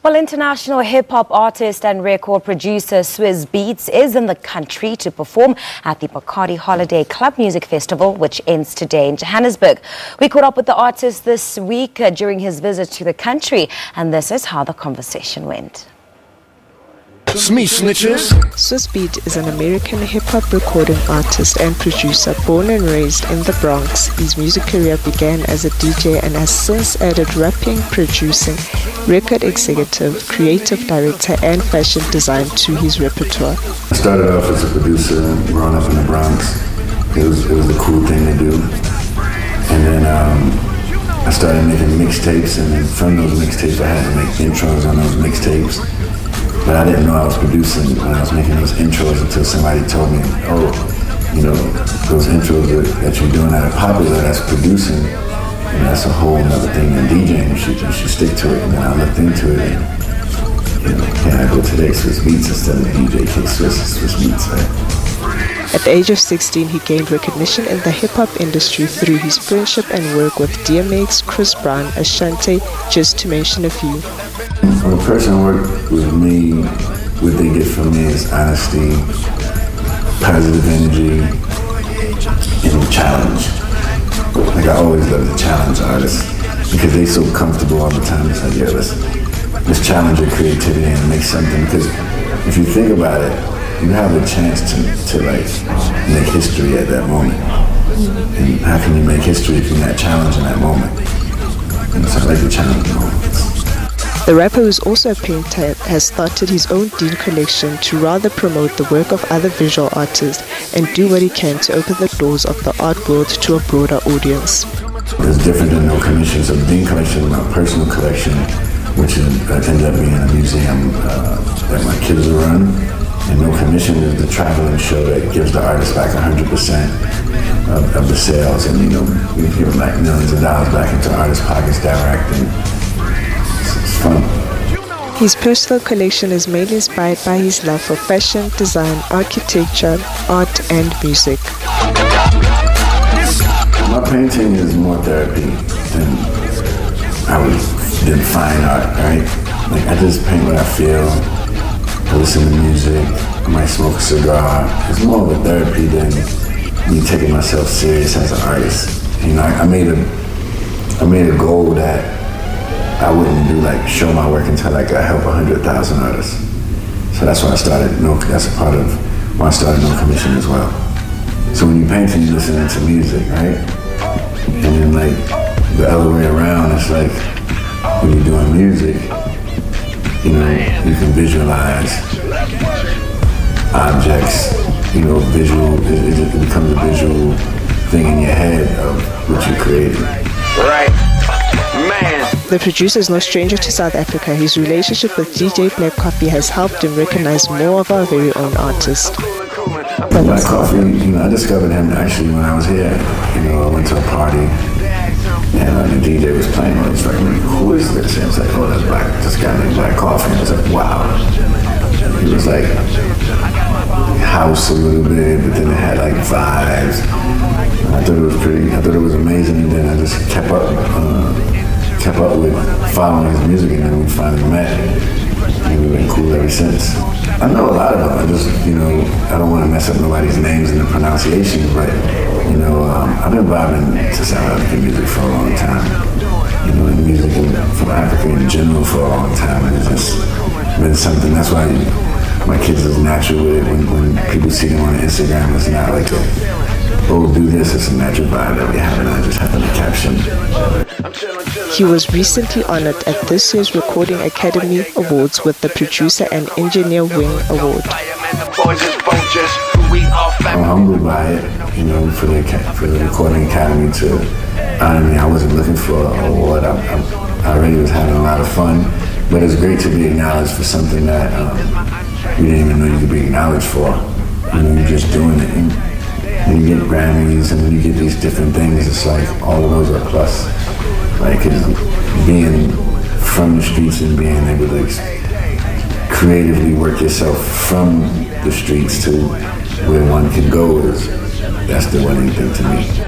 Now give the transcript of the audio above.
Well, international hip-hop artist and record producer Swizz Beatz is in the country to perform at the Bacardi Holiday Club Music Festival, which ends today in Johannesburg. We caught up with the artist this week during his visit to the country, and this is how the conversation went. Swizz Beatz is an American hip-hop recording artist and producer born and raised in the Bronx. His music career began as a DJ and has since added rapping, producing, record executive, creative director and fashion design to his repertoire. I started off as a producer growing up in the Bronx. It was a cool thing to do. And then I started making mixtapes, and then from those mixtapes I had to make intros on those mixtapes. But I didn't know I was producing when I was making those intros until somebody told me, oh, you know, those intros that you're doing that are popular, that's producing, and that's a whole other thing than DJing. You should stick to it. And then I looked into it, and, you know, here I go today, Swizz Beatz instead of DJ K Swizz Beatz, right? At the age of 16, he gained recognition in the hip-hop industry through his friendship and work with DMX, Chris Brown, Ashanti, just to mention a few. When a person works with me, what they get from me is honesty, positive energy, and challenge. Like, I always love to challenge artists because they're so comfortable all the time. It's like, yeah, let's challenge your creativity and make something. Because if you think about it, you have a chance to like make history at that moment. And how can you make history if you're not challenging that moment? And so I like to challenge moments. The rapper, who is also a painter, has started his own Dean collection to rather promote the work of other visual artists and do what he can to open the doors of the art world to a broader audience. It's different than No Commission. So the Dean collection is my personal collection, which ends up being a museum that my kids will run. And No Commission is the traveling show that gives the artist back 100% of the sales, and, you know, we give them like millions of dollars back into artists' pockets directly. It's fun. His personal collection is mainly inspired by his love for fashion, design, architecture, art and music. My painting is more therapy than fine art, right? Like, I just paint what I feel. I listen to music, I might smoke a cigar. It's more of a therapy than me taking myself serious as an artist. You know, I made a goal that I wouldn't do, like, show my work until like I help 100,000 artists. So that's why I started. That's a part of why I started No Commission as well. So when you're painting, you're listening to music, right? And then, like, the other way around, it's like when you're doing music, you know, you can visualize objects, you know, it becomes a visual thing in your head of what you're creating. Right, man. The producer is no stranger to South Africa. His relationship with DJ Black Coffee has helped him recognize more of our very own artists. Black Coffee, you know, I discovered him actually when I was here. You know, I went to a party, and the DJ was playing. I was like, who is this? And I was like, oh, that's this guy named Black Coffee. And I was like, wow. He was like house a little bit, but then it had like vibes. I thought it was amazing, and then I just kept up with following his music, and then we finally met. And we've been cool ever since. I know a lot of them. I just, you know, I don't want to mess up nobody's names and the pronunciations, but, you know, I've been vibing to South African music for a long time. You know, and music from Africa in general for a long time. And it's just been something. That's why my kids is natural with it. When people see them on Instagram, it's not like oh, do this. It's a natural vibe that we have, and I just happen to caption. He was recently honored at this year's Recording Academy Awards with the Producer and Engineer Wing Award. I'm humbled by it, you know, for the Recording Academy to honor me. I wasn't looking for an award. I already was having a lot of fun, but it's great to be acknowledged for something that you didn't even know you could be acknowledged for. You know, you're just doing it. And you get Grammys, and then you get these different things. It's like all of those are plus. Like, being from the streets and being able to creatively work yourself from the streets to where one can go that's the winning thing to me.